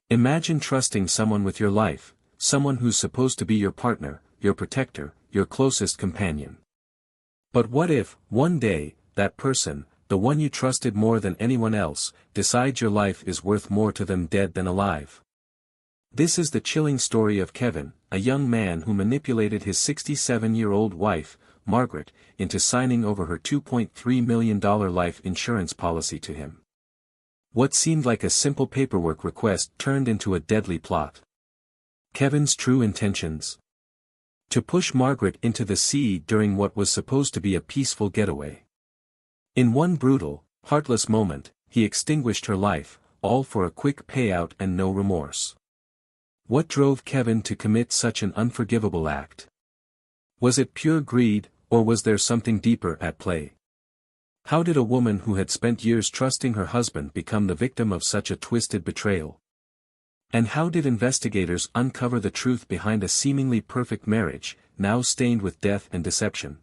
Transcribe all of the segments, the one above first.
Imagine trusting someone with your life, someone who's supposed to be your partner, your protector, your closest companion. But what if, one day, that person, the one you trusted more than anyone else, decides your life is worth more to them dead than alive? This is the chilling story of Kevin, a young man who manipulated his 67-year-old wife, Margaret, into signing over her $2.3 million life insurance policy to him. What seemed like a simple paperwork request turned into a deadly plot. Kevin's true intentions: to push Margaret into the sea during what was supposed to be a peaceful getaway. In one brutal, heartless moment, he extinguished her life, all for a quick payout and no remorse. What drove Kevin to commit such an unforgivable act? Was it pure greed, or was there something deeper at play? How did a woman who had spent years trusting her husband become the victim of such a twisted betrayal? And how did investigators uncover the truth behind a seemingly perfect marriage, now stained with death and deception?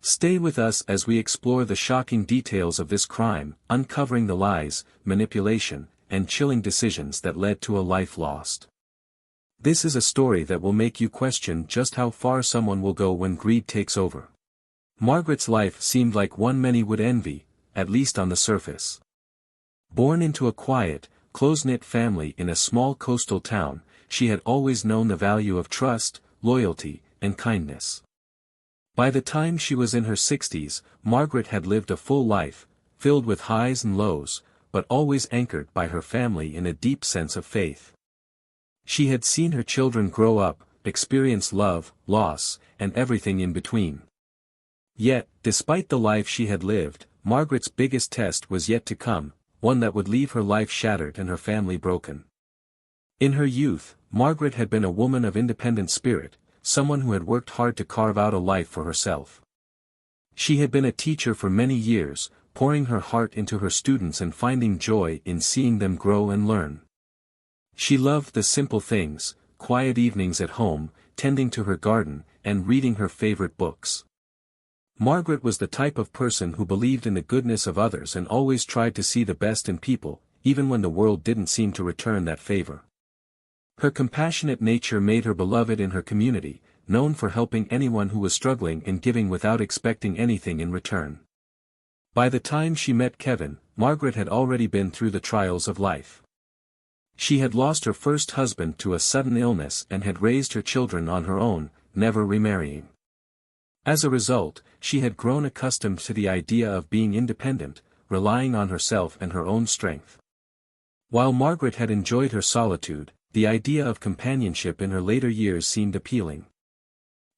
Stay with us as we explore the shocking details of this crime, uncovering the lies, manipulation, and chilling decisions that led to a life lost. This is a story that will make you question just how far someone will go when greed takes over. Margaret's life seemed like one many would envy, at least on the surface. Born into a quiet, close-knit family in a small coastal town, she had always known the value of trust, loyalty, and kindness. By the time she was in her 60s, Margaret had lived a full life, filled with highs and lows, but always anchored by her family in a deep sense of faith. She had seen her children grow up, experience love, loss, and everything in between. Yet, despite the life she had lived, Margaret's biggest test was yet to come, one that would leave her life shattered and her family broken. In her youth, Margaret had been a woman of independent spirit, someone who had worked hard to carve out a life for herself. She had been a teacher for many years, pouring her heart into her students and finding joy in seeing them grow and learn. She loved the simple things, quiet evenings at home, tending to her garden, and reading her favorite books. Margaret was the type of person who believed in the goodness of others and always tried to see the best in people, even when the world didn't seem to return that favor. Her compassionate nature made her beloved in her community, known for helping anyone who was struggling and giving without expecting anything in return. By the time she met Kevin, Margaret had already been through the trials of life. She had lost her first husband to a sudden illness and had raised her children on her own, never remarrying. As a result, she had grown accustomed to the idea of being independent, relying on herself and her own strength. While Margaret had enjoyed her solitude, the idea of companionship in her later years seemed appealing.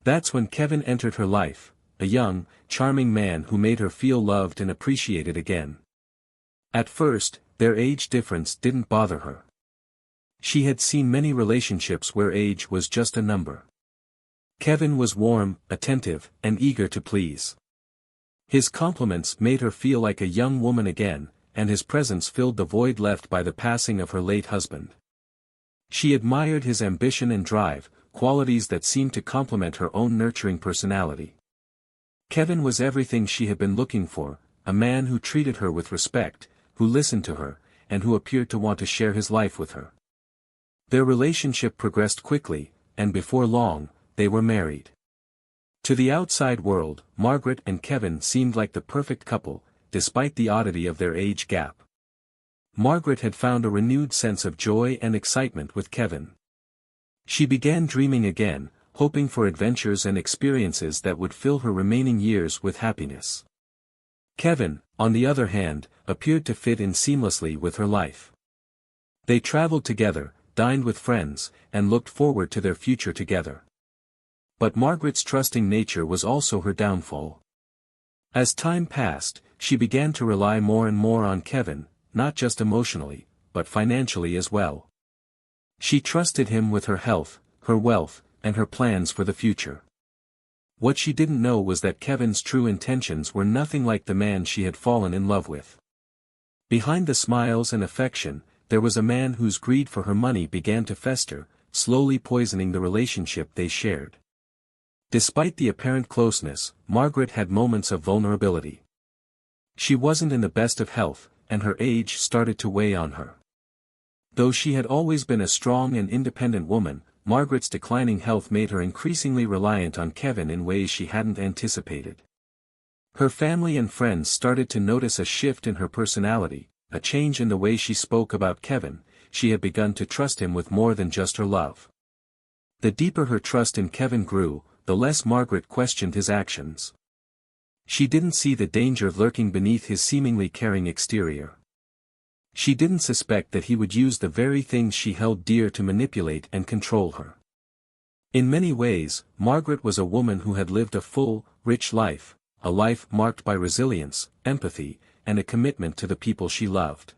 That's when Kevin entered her life, a young, charming man who made her feel loved and appreciated again. At first, their age difference didn't bother her. She had seen many relationships where age was just a number. Kevin was warm, attentive, and eager to please. His compliments made her feel like a young woman again, and his presence filled the void left by the passing of her late husband. She admired his ambition and drive, qualities that seemed to complement her own nurturing personality. Kevin was everything she had been looking for, a man who treated her with respect, who listened to her, and who appeared to want to share his life with her. Their relationship progressed quickly, and before long, they were married. To the outside world, Margaret and Kevin seemed like the perfect couple, despite the oddity of their age gap. Margaret had found a renewed sense of joy and excitement with Kevin. She began dreaming again, hoping for adventures and experiences that would fill her remaining years with happiness. Kevin, on the other hand, appeared to fit in seamlessly with her life. They traveled together, dined with friends, and looked forward to their future together. But Margaret's trusting nature was also her downfall. As time passed, she began to rely more and more on Kevin, not just emotionally, but financially as well. She trusted him with her health, her wealth, and her plans for the future. What she didn't know was that Kevin's true intentions were nothing like the man she had fallen in love with. Behind the smiles and affection, there was a man whose greed for her money began to fester, slowly poisoning the relationship they shared. Despite the apparent closeness, Margaret had moments of vulnerability. She wasn't in the best of health, and her age started to weigh on her. Though she had always been a strong and independent woman, Margaret's declining health made her increasingly reliant on Kevin in ways she hadn't anticipated. Her family and friends started to notice a shift in her personality, a change in the way she spoke about Kevin. She had begun to trust him with more than just her love. The deeper her trust in Kevin grew, the less Margaret questioned his actions. She didn't see the danger lurking beneath his seemingly caring exterior. She didn't suspect that he would use the very things she held dear to manipulate and control her. In many ways, Margaret was a woman who had lived a full, rich life, a life marked by resilience, empathy, and a commitment to the people she loved.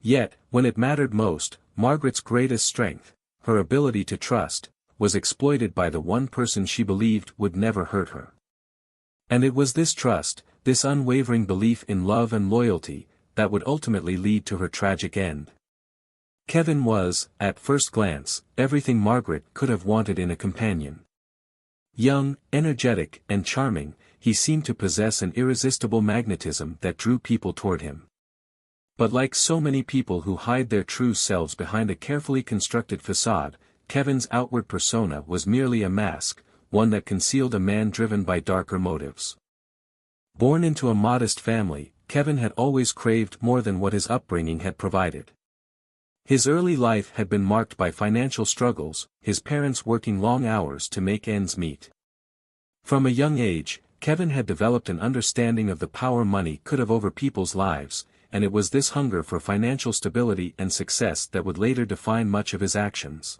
Yet, when it mattered most, Margaret's greatest strength, her ability to trust, was exploited by the one person she believed would never hurt her. And it was this trust, this unwavering belief in love and loyalty, that would ultimately lead to her tragic end. Kevin was, at first glance, everything Margaret could have wanted in a companion. Young, energetic, and charming, he seemed to possess an irresistible magnetism that drew people toward him. But like so many people who hide their true selves behind a carefully constructed facade, Kevin's outward persona was merely a mask, one that concealed a man driven by darker motives. Born into a modest family, Kevin had always craved more than what his upbringing had provided. His early life had been marked by financial struggles, his parents working long hours to make ends meet. From a young age, Kevin had developed an understanding of the power money could have over people's lives, and it was this hunger for financial stability and success that would later define much of his actions.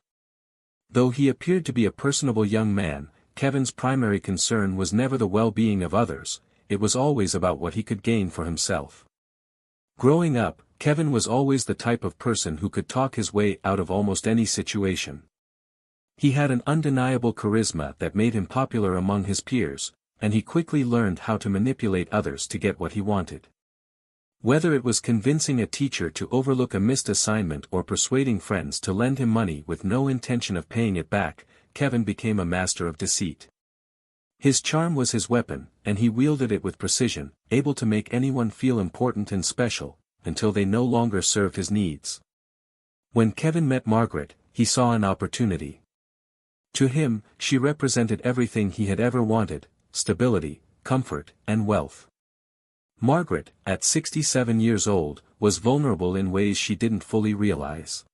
Though he appeared to be a personable young man, Kevin's primary concern was never the well-being of others, it was always about what he could gain for himself. Growing up, Kevin was always the type of person who could talk his way out of almost any situation. He had an undeniable charisma that made him popular among his peers, and he quickly learned how to manipulate others to get what he wanted. Whether it was convincing a teacher to overlook a missed assignment or persuading friends to lend him money with no intention of paying it back, Kevin became a master of deceit. His charm was his weapon, and he wielded it with precision, able to make anyone feel important and special, until they no longer served his needs. When Kevin met Margaret, he saw an opportunity. To him, she represented everything he had ever wanted: stability, comfort, and wealth. Margaret, at 67 years old, was vulnerable in ways she didn't fully realize.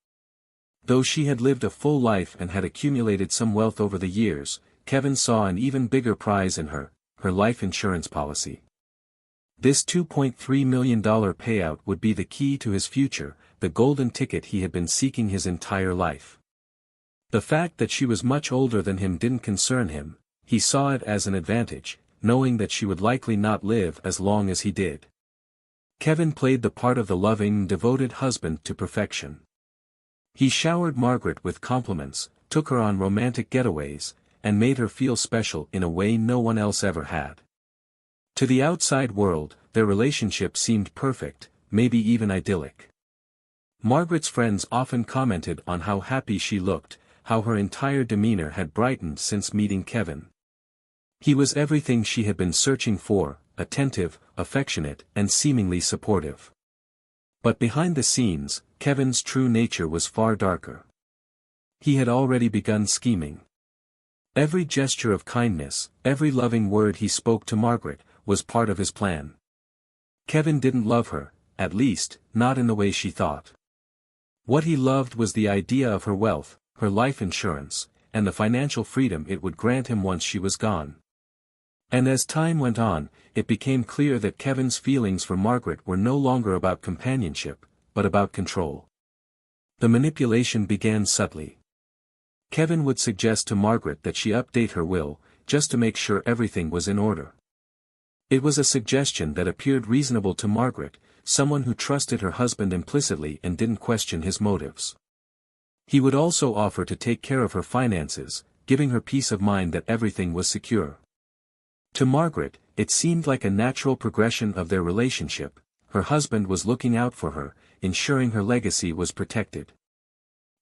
Though she had lived a full life and had accumulated some wealth over the years, Kevin saw an even bigger prize in her, her life insurance policy. This $2.3 million payout would be the key to his future, the golden ticket he had been seeking his entire life. The fact that she was much older than him didn't concern him, he saw it as an advantage, knowing that she would likely not live as long as he did. Kevin played the part of the loving, devoted husband to perfection. He showered Margaret with compliments, took her on romantic getaways, and made her feel special in a way no one else ever had. To the outside world, their relationship seemed perfect, maybe even idyllic. Margaret's friends often commented on how happy she looked, how her entire demeanor had brightened since meeting Kevin. He was everything she had been searching for: attentive, affectionate, and seemingly supportive. But behind the scenes, Kevin's true nature was far darker. He had already begun scheming. Every gesture of kindness, every loving word he spoke to Margaret, was part of his plan. Kevin didn't love her, at least, not in the way she thought. What he loved was the idea of her wealth, her life insurance, and the financial freedom it would grant him once she was gone. And as time went on, it became clear that Kevin's feelings for Margaret were no longer about companionship, but about control. The manipulation began subtly. Kevin would suggest to Margaret that she update her will, just to make sure everything was in order. It was a suggestion that appeared reasonable to Margaret, someone who trusted her husband implicitly and didn't question his motives. He would also offer to take care of her finances, giving her peace of mind that everything was secure. To Margaret, it seemed like a natural progression of their relationship. Her husband was looking out for her, ensuring her legacy was protected.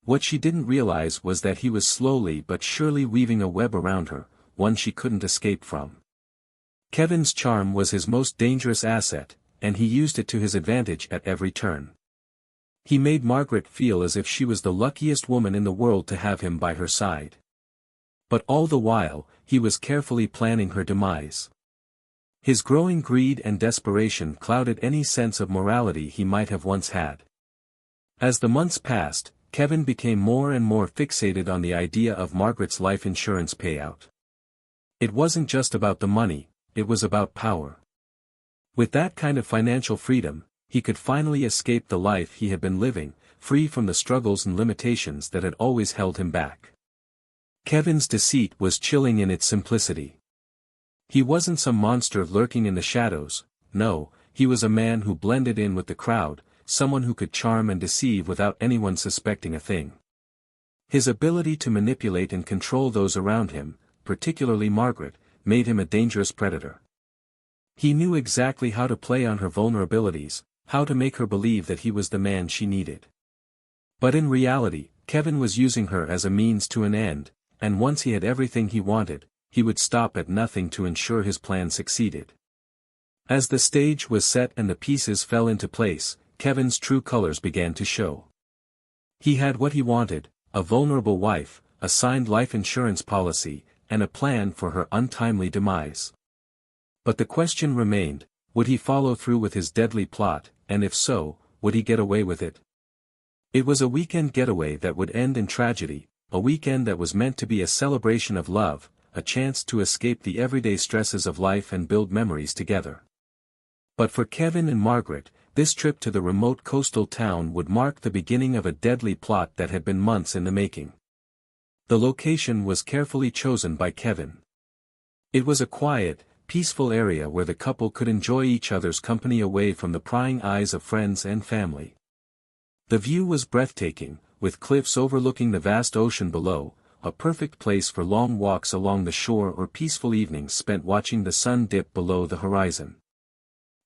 What she didn't realize was that he was slowly but surely weaving a web around her, one she couldn't escape from. Kevin's charm was his most dangerous asset, and he used it to his advantage at every turn. He made Margaret feel as if she was the luckiest woman in the world to have him by her side. But all the while, he was carefully planning her demise. His growing greed and desperation clouded any sense of morality he might have once had. As the months passed, Kevin became more and more fixated on the idea of Margaret's life insurance payout. It wasn't just about the money, it was about power. With that kind of financial freedom, he could finally escape the life he had been living, free from the struggles and limitations that had always held him back. Kevin's deceit was chilling in its simplicity. He wasn't some monster lurking in the shadows, no, he was a man who blended in with the crowd, someone who could charm and deceive without anyone suspecting a thing. His ability to manipulate and control those around him, particularly Margaret, made him a dangerous predator. He knew exactly how to play on her vulnerabilities, how to make her believe that he was the man she needed. But in reality, Kevin was using her as a means to an end, and once he had everything he wanted, he would stop at nothing to ensure his plan succeeded. As the stage was set and the pieces fell into place, Kevin's true colors began to show. He had what he wanted, a vulnerable wife, a signed life insurance policy, and a plan for her untimely demise. But the question remained, would he follow through with his deadly plot, and if so, would he get away with it? It was a weekend getaway that would end in tragedy, a weekend that was meant to be a celebration of love, a chance to escape the everyday stresses of life and build memories together. But for Kevin and Margaret, this trip to the remote coastal town would mark the beginning of a deadly plot that had been months in the making. The location was carefully chosen by Kevin. It was a quiet, peaceful area where the couple could enjoy each other's company away from the prying eyes of friends and family. The view was breathtaking, with cliffs overlooking the vast ocean below, a perfect place for long walks along the shore or peaceful evenings spent watching the sun dip below the horizon.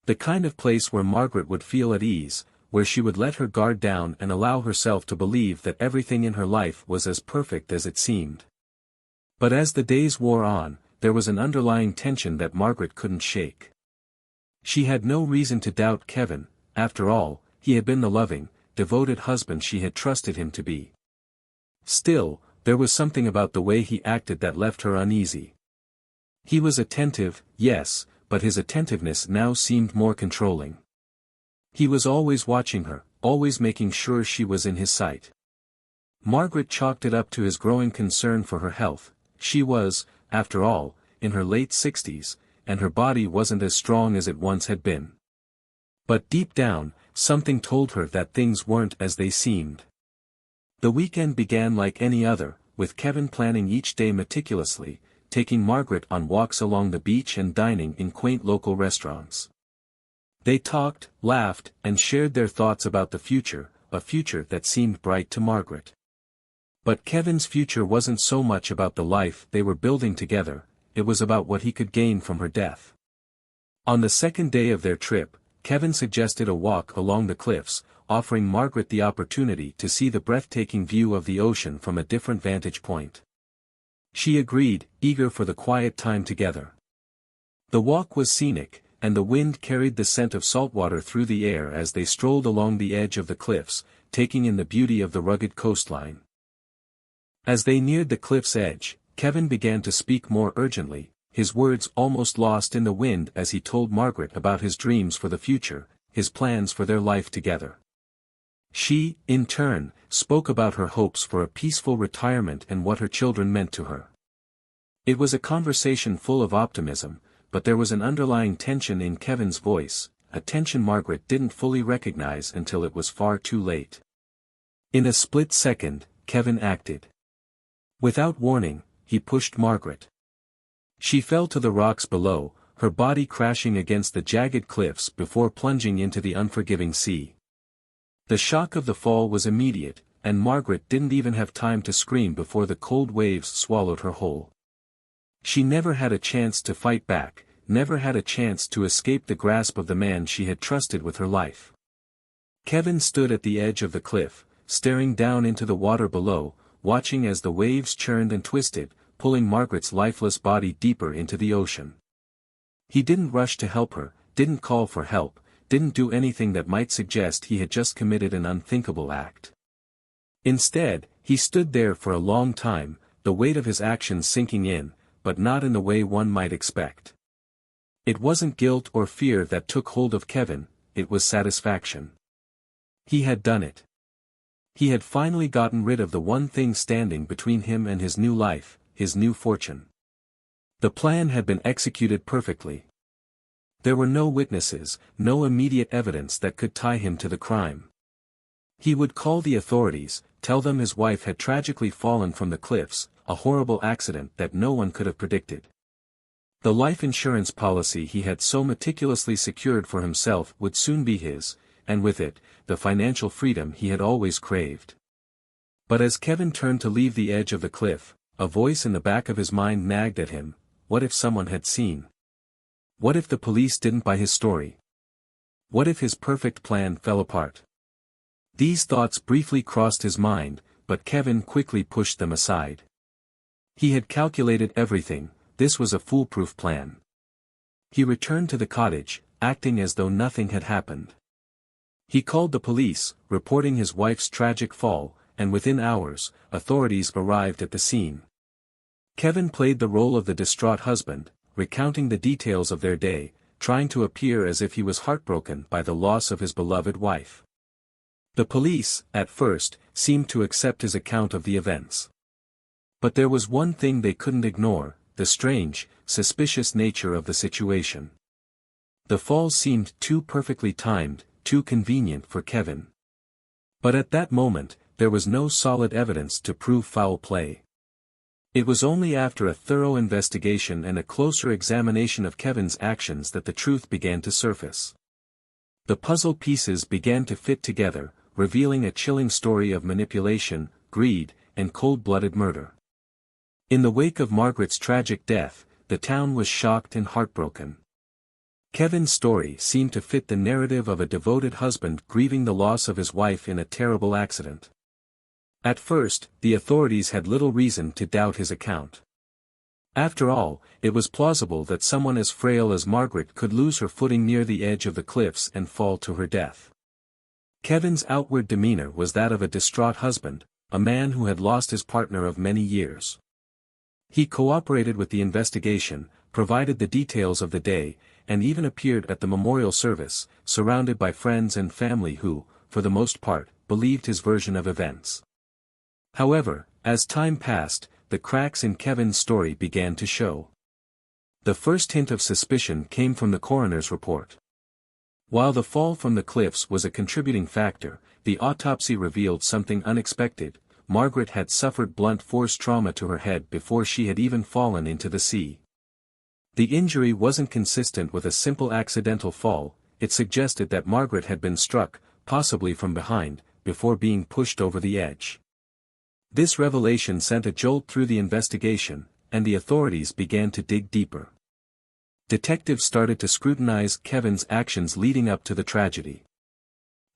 The kind of place where Margaret would feel at ease, where she would let her guard down and allow herself to believe that everything in her life was as perfect as it seemed. But as the days wore on, there was an underlying tension that Margaret couldn't shake. She had no reason to doubt Kevin, after all, he had been the loving, devoted husband she had trusted him to be. Still, there was something about the way he acted that left her uneasy. He was attentive, yes, but his attentiveness now seemed more controlling. He was always watching her, always making sure she was in his sight. Margaret chalked it up to his growing concern for her health. She was, after all, in her late 60s, and her body wasn't as strong as it once had been. But deep down, something told her that things weren't as they seemed. The weekend began like any other, with Kevin planning each day meticulously, taking Margaret on walks along the beach and dining in quaint local restaurants. They talked, laughed, and shared their thoughts about the future, a future that seemed bright to Margaret. But Kevin's future wasn't so much about the life they were building together, it was about what he could gain from her death. On the second day of their trip, Kevin suggested a walk along the cliffs, offering Margaret the opportunity to see the breathtaking view of the ocean from a different vantage point. She agreed, eager for the quiet time together. The walk was scenic, and the wind carried the scent of saltwater through the air as they strolled along the edge of the cliffs, taking in the beauty of the rugged coastline. As they neared the cliff's edge, Kevin began to speak more urgently, his words almost lost in the wind as he told Margaret about his dreams for the future, his plans for their life together. She, in turn, spoke about her hopes for a peaceful retirement and what her children meant to her. It was a conversation full of optimism, but there was an underlying tension in Kevin's voice, a tension Margaret didn't fully recognize until it was far too late. In a split second, Kevin acted. Without warning, he pushed Margaret. She fell to the rocks below, her body crashing against the jagged cliffs before plunging into the unforgiving sea. The shock of the fall was immediate, and Margaret didn't even have time to scream before the cold waves swallowed her whole. She never had a chance to fight back, never had a chance to escape the grasp of the man she had trusted with her life. Kevin stood at the edge of the cliff, staring down into the water below, watching as the waves churned and twisted, pulling Margaret's lifeless body deeper into the ocean. He didn't rush to help her, didn't call for help, didn't do anything that might suggest he had just committed an unthinkable act. Instead, he stood there for a long time, the weight of his actions sinking in, but not in the way one might expect. It wasn't guilt or fear that took hold of Kevin, it was satisfaction. He had done it. He had finally gotten rid of the one thing standing between him and his new life, his new fortune. The plan had been executed perfectly. There were no witnesses, no immediate evidence that could tie him to the crime. He would call the authorities, tell them his wife had tragically fallen from the cliffs, a horrible accident that no one could have predicted. The life insurance policy he had so meticulously secured for himself would soon be his, and with it, the financial freedom he had always craved. But as Kevin turned to leave the edge of the cliff, a voice in the back of his mind nagged at him, what if someone had seen? What if the police didn't buy his story? What if his perfect plan fell apart? These thoughts briefly crossed his mind, but Kevin quickly pushed them aside. He had calculated everything, this was a foolproof plan. He returned to the cottage, acting as though nothing had happened. He called the police, reporting his wife's tragic fall, and within hours, authorities arrived at the scene. Kevin played the role of the distraught husband, recounting the details of their day, trying to appear as if he was heartbroken by the loss of his beloved wife. The police, at first, seemed to accept his account of the events. But there was one thing they couldn't ignore, the strange, suspicious nature of the situation. The fall seemed too perfectly timed, too convenient for Kevin. But at that moment, there was no solid evidence to prove foul play. It was only after a thorough investigation and a closer examination of Kevin's actions that the truth began to surface. The puzzle pieces began to fit together, revealing a chilling story of manipulation, greed, and cold-blooded murder. In the wake of Margaret's tragic death, the town was shocked and heartbroken. Kevin's story seemed to fit the narrative of a devoted husband grieving the loss of his wife in a terrible accident. At first, the authorities had little reason to doubt his account. After all, it was plausible that someone as frail as Margaret could lose her footing near the edge of the cliffs and fall to her death. Kevin's outward demeanor was that of a distraught husband, a man who had lost his partner of many years. He cooperated with the investigation, provided the details of the day, and even appeared at the memorial service, surrounded by friends and family who, for the most part, believed his version of events. However, as time passed, the cracks in Kevin's story began to show. The first hint of suspicion came from the coroner's report. While the fall from the cliffs was a contributing factor, the autopsy revealed something unexpected. Margaret had suffered blunt force trauma to her head before she had even fallen into the sea. The injury wasn't consistent with a simple accidental fall, it suggested that Margaret had been struck, possibly from behind, before being pushed over the edge. This revelation sent a jolt through the investigation, and the authorities began to dig deeper. Detectives started to scrutinize Kevin's actions leading up to the tragedy.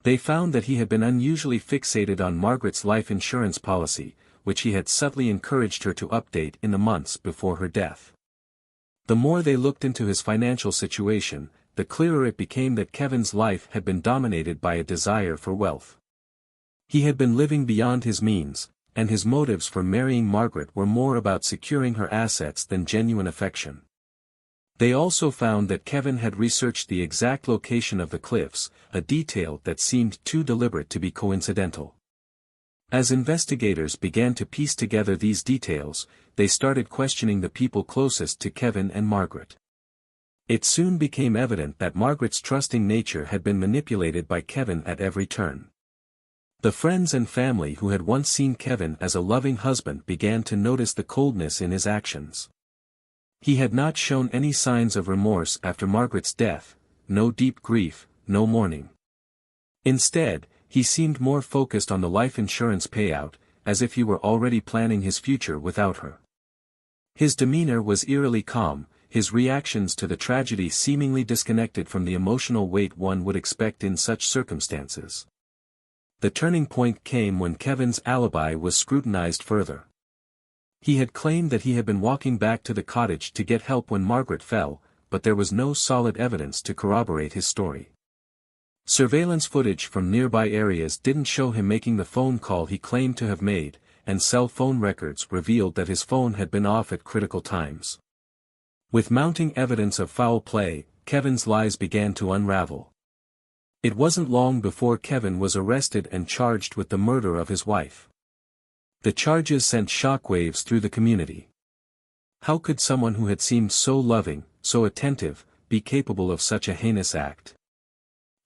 They found that he had been unusually fixated on Margaret's life insurance policy, which he had subtly encouraged her to update in the months before her death. The more they looked into his financial situation, the clearer it became that Kevin's life had been dominated by a desire for wealth. He had been living beyond his means, and his motives for marrying Margaret were more about securing her assets than genuine affection. They also found that Kevin had researched the exact location of the cliffs, a detail that seemed too deliberate to be coincidental. As investigators began to piece together these details, they started questioning the people closest to Kevin and Margaret. It soon became evident that Margaret's trusting nature had been manipulated by Kevin at every turn. The friends and family who had once seen Kevin as a loving husband began to notice the coldness in his actions. He had not shown any signs of remorse after Margaret's death, no deep grief, no mourning. Instead, he seemed more focused on the life insurance payout, as if he were already planning his future without her. His demeanor was eerily calm, his reactions to the tragedy seemingly disconnected from the emotional weight one would expect in such circumstances. The turning point came when Kevin's alibi was scrutinized further. He had claimed that he had been walking back to the cottage to get help when Margaret fell, but there was no solid evidence to corroborate his story. Surveillance footage from nearby areas didn't show him making the phone call he claimed to have made, and cell phone records revealed that his phone had been off at critical times. With mounting evidence of foul play, Kevin's lies began to unravel. It wasn't long before Kevin was arrested and charged with the murder of his wife. The charges sent shockwaves through the community. How could someone who had seemed so loving, so attentive, be capable of such a heinous act?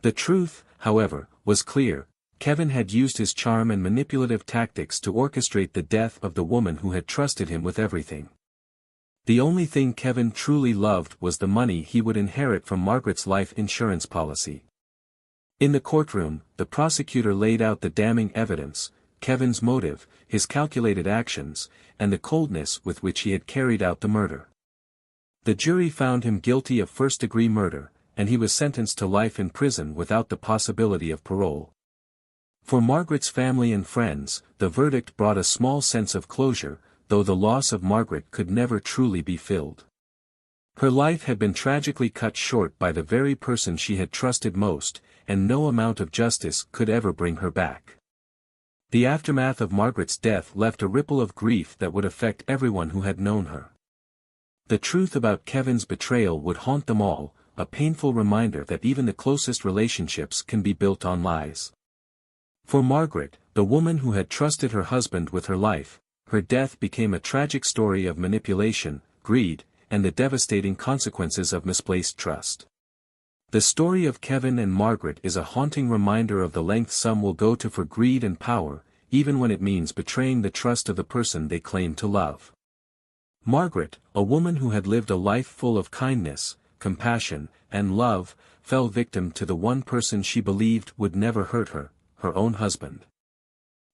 The truth, however, was clear. Kevin had used his charm and manipulative tactics to orchestrate the death of the woman who had trusted him with everything. The only thing Kevin truly loved was the money he would inherit from Margaret's life insurance policy. In the courtroom, the prosecutor laid out the damning evidence: Kevin's motive, his calculated actions, and the coldness with which he had carried out the murder. The jury found him guilty of first-degree murder, and he was sentenced to life in prison without the possibility of parole. For Margaret's family and friends, the verdict brought a small sense of closure, though the loss of Margaret could never truly be filled. Her life had been tragically cut short by the very person she had trusted most, and no amount of justice could ever bring her back. The aftermath of Margaret's death left a ripple of grief that would affect everyone who had known her. The truth about Kevin's betrayal would haunt them all, a painful reminder that even the closest relationships can be built on lies. For Margaret, the woman who had trusted her husband with her life, her death became a tragic story of manipulation, greed, and the devastating consequences of misplaced trust. The story of Kevin and Margaret is a haunting reminder of the lengths some will go to for greed and power, even when it means betraying the trust of the person they claim to love. Margaret, a woman who had lived a life full of kindness, compassion, and love, fell victim to the one person she believed would never hurt her, her own husband.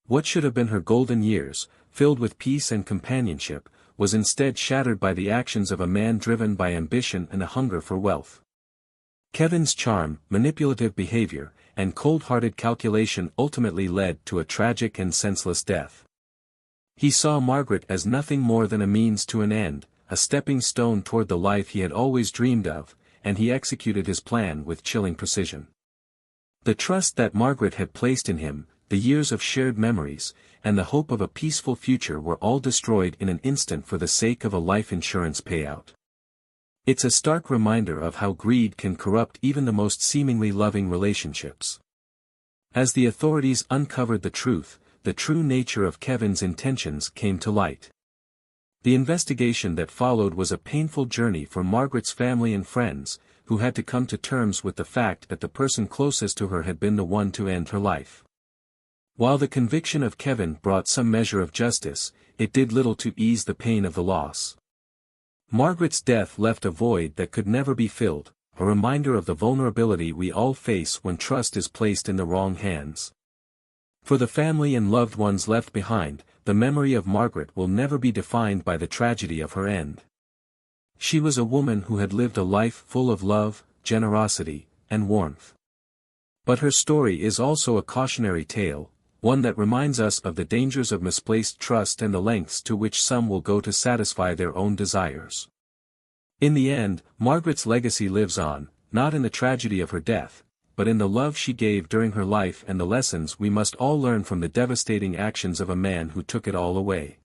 What should have been her golden years, filled with peace and companionship, was instead shattered by the actions of a man driven by ambition and a hunger for wealth. Kevin's charm, manipulative behavior, and cold-hearted calculation ultimately led to a tragic and senseless death. He saw Margaret as nothing more than a means to an end, a stepping stone toward the life he had always dreamed of, and he executed his plan with chilling precision. The trust that Margaret had placed in him, the years of shared memories, and the hope of a peaceful future were all destroyed in an instant for the sake of a life insurance payout. It's a stark reminder of how greed can corrupt even the most seemingly loving relationships. As the authorities uncovered the true nature of Kevin's intentions came to light. The investigation that followed was a painful journey for Margaret's family and friends, who had to come to terms with the fact that the person closest to her had been the one to end her life. While the conviction of Kevin brought some measure of justice, it did little to ease the pain of the loss. Margaret's death left a void that could never be filled, a reminder of the vulnerability we all face when trust is placed in the wrong hands. For the family and loved ones left behind, the memory of Margaret will never be defined by the tragedy of her end. She was a woman who had lived a life full of love, generosity, and warmth. But her story is also a cautionary tale, one that reminds us of the dangers of misplaced trust and the lengths to which some will go to satisfy their own desires. In the end, Margaret's legacy lives on, not in the tragedy of her death, but in the love she gave during her life and the lessons we must all learn from the devastating actions of a man who took it all away.